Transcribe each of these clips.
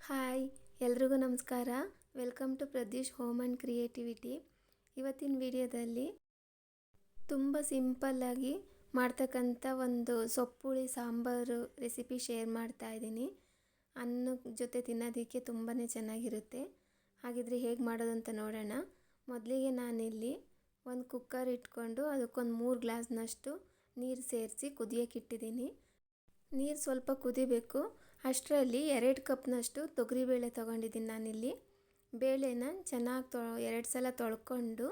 Hi, ಎಲ್ರಿಗೂ ನಮಸ್ಕಾರ. Welcome to Pradyush home and creativity. ಇವತ್ತಿನ ವಿಡಿಯೋದಲ್ಲಿ ತುಂಬ ಸಿಂಪಲ್ಲಾಗಿ ಮಾಡ್ತಕ್ಕಂಥ ಒಂದು ಸೊಪ್ಪುಳಿ ಸಾಂಬಾರು ರೆಸಿಪಿ ಶೇರ್ ಮಾಡ್ತಾ ಇದ್ದೀನಿ. ಅನ್ನದ ಜೊತೆ ತಿನ್ನೋದಕ್ಕೆ ತುಂಬಾ ಚೆನ್ನಾಗಿರುತ್ತೆ. ಹಾಗಿದ್ರೆ ಹೇಗೆ ಮಾಡೋದು ಅಂತ ನೋಡೋಣ. ಮೊದಲಿಗೆ ನಾನಿಲ್ಲಿ ಒಂದು ಕುಕ್ಕರ್ ಇಟ್ಕೊಂಡು ಅದಕ್ಕೊಂದು 3 ಗ್ಲಾಸ್ನಷ್ಟು ನೀರು ಸೇರಿಸಿ ಕುದಿಯೋಕೆ ಇಟ್ಟಿದ್ದೀನಿ. ನೀರು ಸ್ವಲ್ಪ ಕುದಿಬೇಕು. ಅಷ್ಟರಲ್ಲಿ 2 ಕಪ್ನಷ್ಟು ತೊಗರಿಬೇಳೆ ತೊಗೊಂಡಿದ್ದೀನಿ ನಾನಿಲ್ಲಿ. ಬೇಳೆನ ಚೆನ್ನಾಗಿ 2 ಸಲ ತೊಳ್ಕೊಂಡು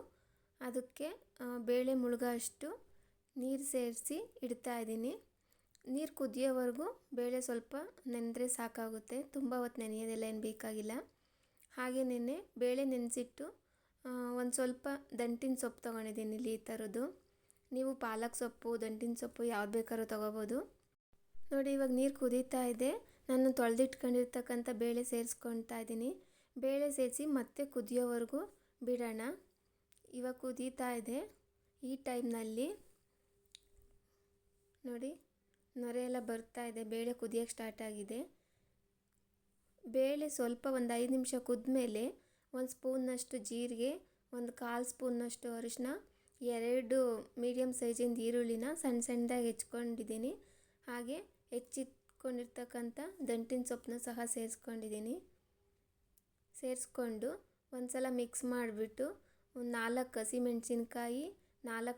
ಅದಕ್ಕೆ ಬೇಳೆ ಮುಳುಗೋ ಅಷ್ಟು ನೀರು ಸೇರಿಸಿ ಇಡ್ತಾಯಿದ್ದೀನಿ. ನೀರು ಕುದಿಯೋವರೆಗೂ ಬೇಳೆ ಸ್ವಲ್ಪ ನೆನೆದ್ರೆ ಸಾಕಾಗುತ್ತೆ. ತುಂಬ ಹೊತ್ತು ನೆನೆಯೋದೆಲ್ಲ ಏನು ಬೇಕಾಗಿಲ್ಲ. ಹಾಗೆಯೇ ಬೇಳೆ ನೆನೆಸಿಟ್ಟು ಒಂದು ಸ್ವಲ್ಪ ದಂಟಿನ ಸೊಪ್ಪು ತೊಗೊಂಡಿದ್ದೀನಿ ಇಲ್ಲಿ ಈ ಥರದ್ದು. ನೀವು ಪಾಲಕ್ ಸೊಪ್ಪು, ದಂಟಿನ ಸೊಪ್ಪು ಯಾವ್ದು ಬೇಕಾದ್ರೂ ತೊಗೋಬೋದು. ನೋಡಿ, ಇವಾಗ ನೀರು ಕುದೀತಾ ಇದೆ. ನಾನು ತೊಳೆದಿಟ್ಕೊಂಡಿರ್ತಕ್ಕಂಥ ಬೇಳೆ ಸೇರಿಸ್ಕೊಳ್ತಾ ಇದ್ದೀನಿ. ಬೇಳೆ ಸೇರಿಸಿ ಮತ್ತೆ ಕುದಿಯೋವರೆಗೂ ಬಿಡೋಣ. ಇವಾಗ ಕುದೀತಾ ಇದೆ. ಈ ಟೈಮ್ನಲ್ಲಿ ನೋಡಿ, ನೊರೆ ಎಲ್ಲ ಬರ್ತಾ ಇದೆ. ಬೇಳೆ ಕುದಿಯೋಕ್ಕೆ ಸ್ಟಾರ್ಟ್ ಆಗಿದೆ. ಬೇಳೆ ಸ್ವಲ್ಪ ಒಂದು 5 ನಿಮಿಷ ಕುದ್ಮೇಲೆ 1 ಸ್ಪೂನ್ನಷ್ಟು ಜೀರಿಗೆ, 1/4 ಸ್ಪೂನ್ನಷ್ಟು ಅರಿಶಿನ, 2 ಮೀಡಿಯಮ್ ಸೈಜಿಂದ ಈರುಳ್ಳಿನ ಸಣ್ಣ ಸಣ್ಣದಾಗಿ ಹೆಚ್ಕೊಂಡಿದ್ದೀನಿ. ಹಾಗೆ ಹೆಚ್ಚಿಟ್ಕೊಂಡಿರ್ತಕ್ಕಂಥ ದಂಟಿನ ಸೊಪ್ಪನ್ನ ಸಹ ಸೇರಿಸ್ಕೊಂಡು ಒಂದು ಸಲ ಮಿಕ್ಸ್ ಮಾಡಿಬಿಟ್ಟು ಒಂದು 4 ಹಸಿಮೆಣಸಿನ್ಕಾಯಿ, 4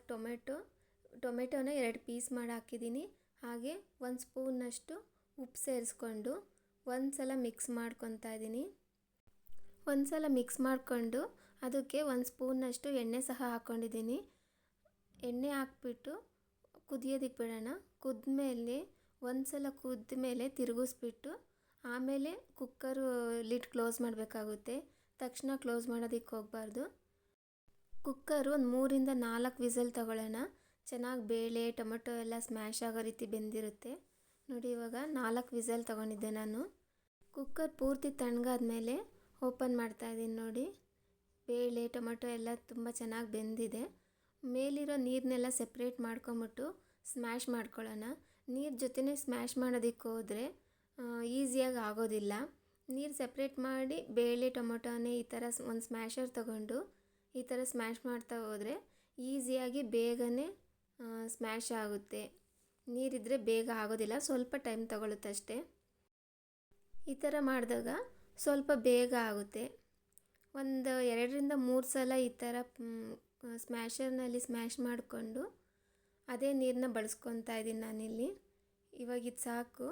ಟೊಮೆಟೊನ 2 ಪೀಸ್ ಮಾಡಿ ಹಾಕಿದ್ದೀನಿ. ಹಾಗೆ 1 ಸ್ಪೂನ್ನಷ್ಟು ಉಪ್ಪು ಸೇರಿಸ್ಕೊಂಡು ಒಂದು ಸಲ ಮಿಕ್ಸ್ ಮಾಡ್ಕೊತಾ ಇದ್ದೀನಿ. ಒಂದು ಸಲ ಮಿಕ್ಸ್ ಮಾಡಿಕೊಂಡು ಅದಕ್ಕೆ 1 ಸ್ಪೂನ್ನಷ್ಟು ಎಣ್ಣೆ ಸಹ ಹಾಕ್ಕೊಂಡಿದ್ದೀನಿ. ಎಣ್ಣೆ ಹಾಕ್ಬಿಟ್ಟು ಕುದಿಯೋದಕ್ಕೆ ಬಿಡೋಣ. ಕುದ್ಮೇಲೆ ಒಂದು ಸಲ ಕುದ್ದ ಮೇಲೆ ತಿರುಗಿಸ್ಬಿಟ್ಟು ಆಮೇಲೆ ಕುಕ್ಕರು ಲಿಡ್ ಕ್ಲೋಸ್ ಮಾಡಬೇಕಾಗುತ್ತೆ. ತಕ್ಷಣ ಕ್ಲೋಸ್ ಮಾಡೋದಕ್ಕೆ ಹೋಗಬಾರ್ದು. ಕುಕ್ಕರು ಒಂದು 3ರಿಂದ 4 ವಿಸಲ್ ತಗೊಳ್ಳೋಣ. ಚೆನ್ನಾಗಿ ಬೇಳೆ ಟೊಮೆಟೊ ಎಲ್ಲ ಸ್ಮ್ಯಾಶ್ ಆಗೋ ರೀತಿ ಬೆಂದಿರುತ್ತೆ. ನೋಡಿ, ಇವಾಗ 4 ವಿಸಲ್ ತೊಗೊಂಡಿದ್ದೆ ನಾನು. ಕುಕ್ಕರ್ ಪೂರ್ತಿ ತಣ್ಣಗಾದ್ಮೇಲೆ ಓಪನ್ ಮಾಡ್ತಾಯಿದ್ದೀನಿ. ನೋಡಿ, ಬೇಳೆ ಟೊಮೆಟೊ ಎಲ್ಲ ತುಂಬ ಚೆನ್ನಾಗಿ ಬೆಂದಿದೆ. ಮೇಲಿರೋ ನೀರನ್ನೆಲ್ಲ ಸೆಪ್ರೇಟ್ ಮಾಡ್ಕೊಂಬಿಟ್ಟು ಸ್ಮ್ಯಾಶ್ ಮಾಡ್ಕೊಳ್ಳೋಣ. ನೀರು ಜೊತೆನೇ ಸ್ಮ್ಯಾಶ್ ಮಾಡೋದಕ್ಕೆ ಹೋದರೆ ಈಸಿಯಾಗಿ ಆಗೋದಿಲ್ಲ. ನೀರು ಸೆಪ್ರೇಟ್ ಮಾಡಿ ಬೇಳೆ ಟೊಮೊಟೊನೇ ಈ ಥರ ಒಂದು ಸ್ಮ್ಯಾಶರ್ ತಗೊಂಡು ಈ ಥರ ಸ್ಮ್ಯಾಶ್ ಮಾಡ್ತಾ ಹೋದರೆ ಈಸಿಯಾಗಿ ಬೇಗನೆ ಸ್ಮ್ಯಾಶ್ ಆಗುತ್ತೆ. ನೀರಿದ್ದರೆ ಬೇಗ ಆಗೋದಿಲ್ಲ, ಸ್ವಲ್ಪ ಟೈಮ್ ತಗೊಳುತ್ತೆ ಅಷ್ಟೇ. ಈ ಥರ ಮಾಡಿದಾಗ ಸ್ವಲ್ಪ ಬೇಗ ಆಗುತ್ತೆ. ಒಂದು 2ರಿಂದ 3 ಸಲ ಈ ಥರ ಸ್ಮ್ಯಾಶರ್ನಲ್ಲಿ ಸ್ಮ್ಯಾಶ್ ಮಾಡಿಕೊಂಡು ಅದೇ ನೀರನ್ನ ಬಳಸ್ಕೊತಾ ಇದ್ದೀನಿ ನಾನಿಲ್ಲಿ. ಇವಾಗ ಇದು ಸಾಕು.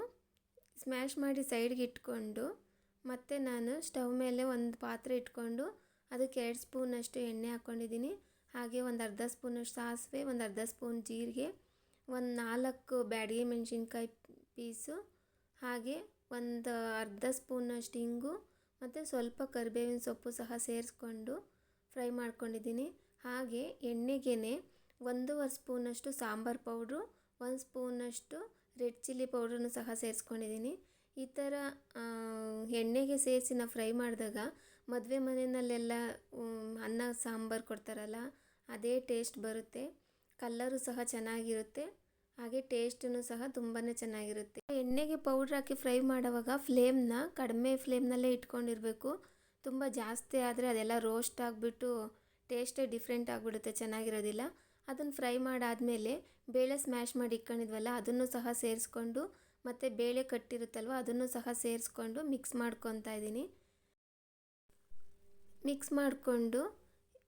ಸ್ಮ್ಯಾಶ್ ಮಾಡಿ ಸೈಡ್ಗೆ ಇಟ್ಕೊಂಡು ಮತ್ತು ನಾನು ಸ್ಟವ್ ಮೇಲೆ ಒಂದು ಪಾತ್ರೆ ಇಟ್ಕೊಂಡು ಅದಕ್ಕೆ 2 ಸ್ಪೂನಷ್ಟು ಎಣ್ಣೆ ಹಾಕ್ಕೊಂಡಿದ್ದೀನಿ. ಹಾಗೆ ಒಂದು ಅರ್ಧ ಸ್ಪೂನಷ್ಟು ಸಾಸಿವೆ, ಒಂದು ಅರ್ಧ ಸ್ಪೂನ್ ಜೀರಿಗೆ, ಒಂದು 4 ಬ್ಯಾಡಗಿ ಮೆಣಸಿನ್ಕಾಯಿ ಪೀಸು, ಹಾಗೆ ಒಂದು ಅರ್ಧ ಸ್ಪೂನಷ್ಟು ಇಂಗು ಮತ್ತು ಸ್ವಲ್ಪ ಕರಿಬೇವಿನ ಸೊಪ್ಪು ಸಹ ಸೇರಿಸ್ಕೊಂಡು ಫ್ರೈ ಮಾಡ್ಕೊಂಡಿದ್ದೀನಿ. ಹಾಗೆ ಎಣ್ಣೆಗೆ 1.5 ಸ್ಪೂನಷ್ಟು ಸಾಂಬಾರು ಪೌಡ್ರು, 1 ಸ್ಪೂನಷ್ಟು ರೆಡ್ ಚಿಲ್ಲಿ ಪೌಡ್ರನ್ನು ಸಹ ಸೇರಿಸ್ಕೊಂಡಿದ್ದೀನಿ. ಈ ಥರ ಎಣ್ಣೆಗೆ ಸೇರಿಸಿ ನಾವು ಫ್ರೈ ಮಾಡಿದಾಗ ಮದುವೆ ಮನೆಯಲ್ಲೆಲ್ಲ ಅನ್ನ ಸಾಂಬಾರು ಕೊಡ್ತಾರಲ್ಲ, ಅದೇ ಟೇಸ್ಟ್ ಬರುತ್ತೆ. ಕಲ್ಲರು ಸಹ ಚೆನ್ನಾಗಿರುತ್ತೆ. ಹಾಗೆ ಟೇಸ್ಟೂ ಸಹ ತುಂಬಾ ಚೆನ್ನಾಗಿರುತ್ತೆ. ಎಣ್ಣೆಗೆ ಪೌಡ್ರ್ ಹಾಕಿ ಫ್ರೈ ಮಾಡುವಾಗ ಫ್ಲೇಮ್ನ ಕಡಿಮೆ ಫ್ಲೇಮ್ನಲ್ಲೇ ಇಟ್ಕೊಂಡಿರಬೇಕು. ತುಂಬ ಜಾಸ್ತಿ ಆದರೆ ಅದೆಲ್ಲ ರೋಸ್ಟ್ ಆಗಿಬಿಟ್ಟು ಟೇಸ್ಟೇ ಡಿಫ್ರೆಂಟ್ ಆಗಿಬಿಡುತ್ತೆ, ಚೆನ್ನಾಗಿರೋದಿಲ್ಲ. ಅದನ್ನು ಫ್ರೈ ಮಾಡಾದಮೇಲೆ ಬೇಳೆ ಸ್ಮ್ಯಾಶ್ ಮಾಡಿ ಇಟ್ಕೊಂಡಿದ್ವಲ್ಲ ಅದನ್ನು ಸಹ ಸೇರಿಸ್ಕೊಂಡು ಮತ್ತು ಬೇಳೆ ಕಟ್ಟಿರುತ್ತಲ್ವ ಅದನ್ನು ಸಹ ಸೇರಿಸ್ಕೊಂಡು ಮಿಕ್ಸ್ ಮಾಡ್ಕೊತಾ ಇದ್ದೀನಿ. ಮಿಕ್ಸ್ ಮಾಡಿಕೊಂಡು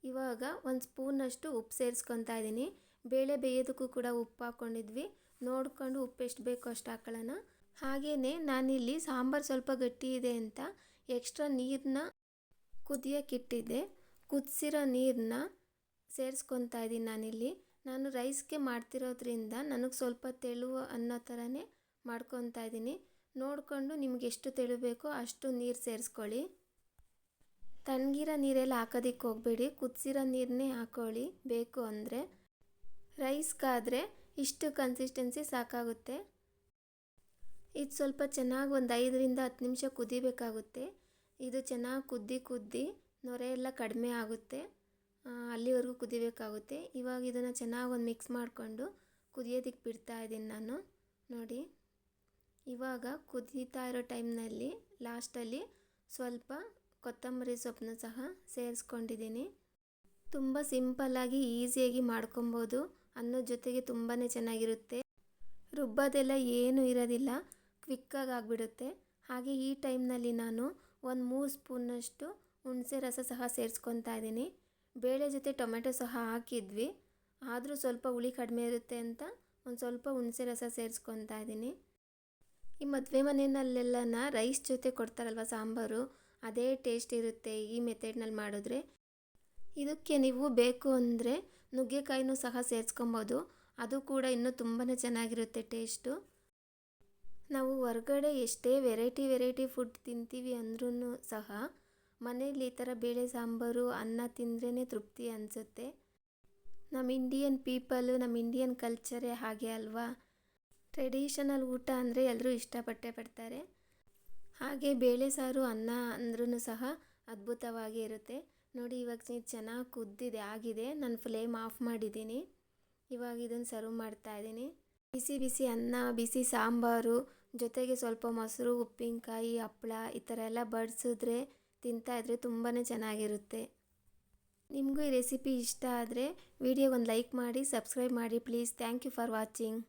ಇವಾಗ 1 ಸ್ಪೂನಷ್ಟು ಉಪ್ಪು ಸೇರಿಸ್ಕೊತಾ ಇದ್ದೀನಿ. ಬೇಳೆ ಬೇಯೋದಕ್ಕೂ ಕೂಡ ಉಪ್ಪು ಹಾಕ್ಕೊಂಡಿದ್ವಿ. ನೋಡಿಕೊಂಡು ಉಪ್ಪು ಎಷ್ಟು ಬೇಕೋ ಅಷ್ಟು ಹಾಕೊಳ್ಳೋಣ. ಹಾಗೆಯೇ ನಾನಿಲ್ಲಿ ಸಾಂಬಾರು ಸ್ವಲ್ಪ ಗಟ್ಟಿ ಇದೆ ಅಂತ ಎಕ್ಸ್ಟ್ರಾ ನೀರನ್ನ ಕುದಿಯೋಕ್ಕಿಟ್ಟಿದ್ದೆ. ಕುದಿಸಿರೋ ನೀರನ್ನ ಸೇರಿಸ್ಕೊತಾ ಇದ್ದೀನಿ ನಾನಿಲ್ಲಿ. ನಾನು ರೈಸ್ಗೆ ಮಾಡ್ತಿರೋದ್ರಿಂದ ನನಗೆ ಸ್ವಲ್ಪ ತೆಳು ಅನ್ನೋ ಥರನೇ ಮಾಡ್ಕೊತಾ ಇದ್ದೀನಿ. ನೋಡಿಕೊಂಡು ನಿಮ್ಗೆ ಎಷ್ಟು ತೆಳು ಬೇಕೋ ಅಷ್ಟು ನೀರು ಸೇರಿಸ್ಕೊಳ್ಳಿ. ತಣ್ಣಗಿರೋ ನೀರೆಲ್ಲ ಹಾಕೋದಕ್ಕೆ ಹೋಗಬೇಡಿ, ಕುದಿಸಿರೋ ನೀರನ್ನೇ ಹಾಕ್ಕೊಳ್ಳಿ ಬೇಕು ಅಂದರೆ. ರೈಸ್ಗಾದರೆ ಇಷ್ಟು ಕನ್ಸಿಸ್ಟೆನ್ಸಿ ಸಾಕಾಗುತ್ತೆ. ಇದು ಸ್ವಲ್ಪ ಚೆನ್ನಾಗಿ ಒಂದು 5ರಿಂದ 10 ನಿಮಿಷ ಕುದಿಬೇಕಾಗುತ್ತೆ. ಇದು ಚೆನ್ನಾಗಿ ಕುದ್ದಿ ನೊರೆ ಎಲ್ಲ ಕಡಿಮೆ ಆಗುತ್ತೆ, ಅಲ್ಲಿವರೆಗೂ ಕುದಿಬೇಕಾಗುತ್ತೆ. ಇವಾಗ ಇದನ್ನು ಚೆನ್ನಾಗಿ ಒಂದು ಮಿಕ್ಸ್ ಮಾಡಿಕೊಂಡು ಕುದಿಯೋದಕ್ಕೆ ಬಿಡ್ತಾ ಇದ್ದೀನಿ ನಾನು. ನೋಡಿ, ಇವಾಗ ಕುದೀತಾ ಇರೋ ಟೈಮ್ನಲ್ಲಿ ಲಾಸ್ಟಲ್ಲಿ ಸ್ವಲ್ಪ ಕೊತ್ತಂಬರಿ ಸೊಪ್ಪನ್ನು ಸಹ ಸೇರಿಸ್ಕೊಂಡಿದ್ದೀನಿ. ತುಂಬ ಸಿಂಪಲ್ಲಾಗಿ ಈಸಿಯಾಗಿ ಮಾಡ್ಕೊಬೋದು. ಅನ್ನದ ಜೊತೆಗೆ ತುಂಬಾ ಚೆನ್ನಾಗಿರುತ್ತೆ. ರುಬ್ಬೋದೆಲ್ಲ ಏನೂ ಇರೋದಿಲ್ಲ, ಕ್ವಿಕ್ಕಾಗಿ ಆಗಿಬಿಡುತ್ತೆ. ಹಾಗೆ ಈ ಟೈಮ್ನಲ್ಲಿ ನಾನು ಒಂದು 3 ಸ್ಪೂನಷ್ಟು ಹುಣಸೆ ರಸ ಸಹ ಸೇರಿಸ್ಕೊತಾ ಇದ್ದೀನಿ. ಬೇಳೆ ಜೊತೆ ಟೊಮೆಟೊ ಸಹ ಹಾಕಿದ್ವಿ, ಆದರೂ ಸ್ವಲ್ಪ ಹುಳಿ ಕಡಿಮೆ ಇರುತ್ತೆ ಅಂತ ಒಂದು ಸ್ವಲ್ಪ ಹುಣಸೆ ರಸ ಸೇರಿಸ್ಕೊತಾ ಇದ್ದೀನಿ. ಈ ಮದುವೆ ಮನೆಯಲ್ಲೆಲ್ಲನ ರೈಸ್ ಜೊತೆ ಕೊಡ್ತಾರಲ್ವ ಸಾಂಬಾರು, ಅದೇ ಟೇಸ್ಟ್ ಇರುತ್ತೆ ಈ ಮೆಥಡ್ನಲ್ಲಿ ಮಾಡಿದ್ರೆ. ಇದಕ್ಕೆ ನೀವು ಬೇಕು ಅಂದರೆ ನುಗ್ಗೆಕಾಯಿನೂ ಸಹ ಸೇರಿಸ್ಕೊಬೋದು, ಅದು ಕೂಡ ಇನ್ನೂ ತುಂಬಾ ಚೆನ್ನಾಗಿರುತ್ತೆ ಟೇಸ್ಟು. ನಾವು ಹೊರ್ಗಡೆ ಎಷ್ಟೇ ವೆರೈಟಿ ಫುಡ್ ತಿಂತೀವಿ ಅಂದ್ರೂ ಸಹ ಮನೇಲಿ ಈ ಥರ ಬೇಳೆ ಸಾಂಬಾರು ಅನ್ನ ತಿಂದ್ರೇ ತೃಪ್ತಿ ಅನಿಸುತ್ತೆ. ನಮ್ಮ ಇಂಡಿಯನ್ ಪೀಪಲು, ನಮ್ಮ ಇಂಡಿಯನ್ ಕಲ್ಚರೇ ಹಾಗೆ ಅಲ್ವಾ. ಟ್ರೆಡಿಷನಲ್ ಊಟ ಅಂದರೆ ಎಲ್ಲರೂ ಇಷ್ಟಪಟ್ಟೇ ಪಡ್ತಾರೆ. ಹಾಗೆ ಬೇಳೆ ಸಾರು ಅನ್ನ ಅಂದ್ರೂ ಸಹ ಅದ್ಭುತವಾಗಿ ಇರುತ್ತೆ. ನೋಡಿ, ಇವಾಗ ಚೆನ್ನಾಗಿ ಕುದ್ದಿದೆ, ಆಗಿದೆ. ನಾನು ಫ್ಲೇಮ್ ಆಫ್ ಮಾಡಿದ್ದೀನಿ. ಇವಾಗ ಇದನ್ನು ಸರ್ವ್ ಮಾಡ್ತಾ ಇದ್ದೀನಿ. ಬಿಸಿ ಬಿಸಿ ಅನ್ನ, ಬಿಸಿ ಸಾಂಬಾರು ಜೊತೆಗೆ ಸ್ವಲ್ಪ ಮೊಸರು, ಉಪ್ಪಿನಕಾಯಿ, ಹಪ್ಪಳ ಈ ಥರ ಎಲ್ಲ ಬಡಿಸಿದ್ರೆ ತಿಂತಾಯಿದ್ರೆ ತುಂಬಾ ಚೆನ್ನಾಗಿರುತ್ತೆ. ನಿಮಗೂ ಈ ರೆಸಿಪಿ ಇಷ್ಟ ಆದರೆ ವಿಡಿಯೋಗೊಂದು ಲೈಕ್ ಮಾಡಿ, ಸಬ್ಸ್ಕ್ರೈಬ್ ಮಾಡಿ please. Thank you for watching.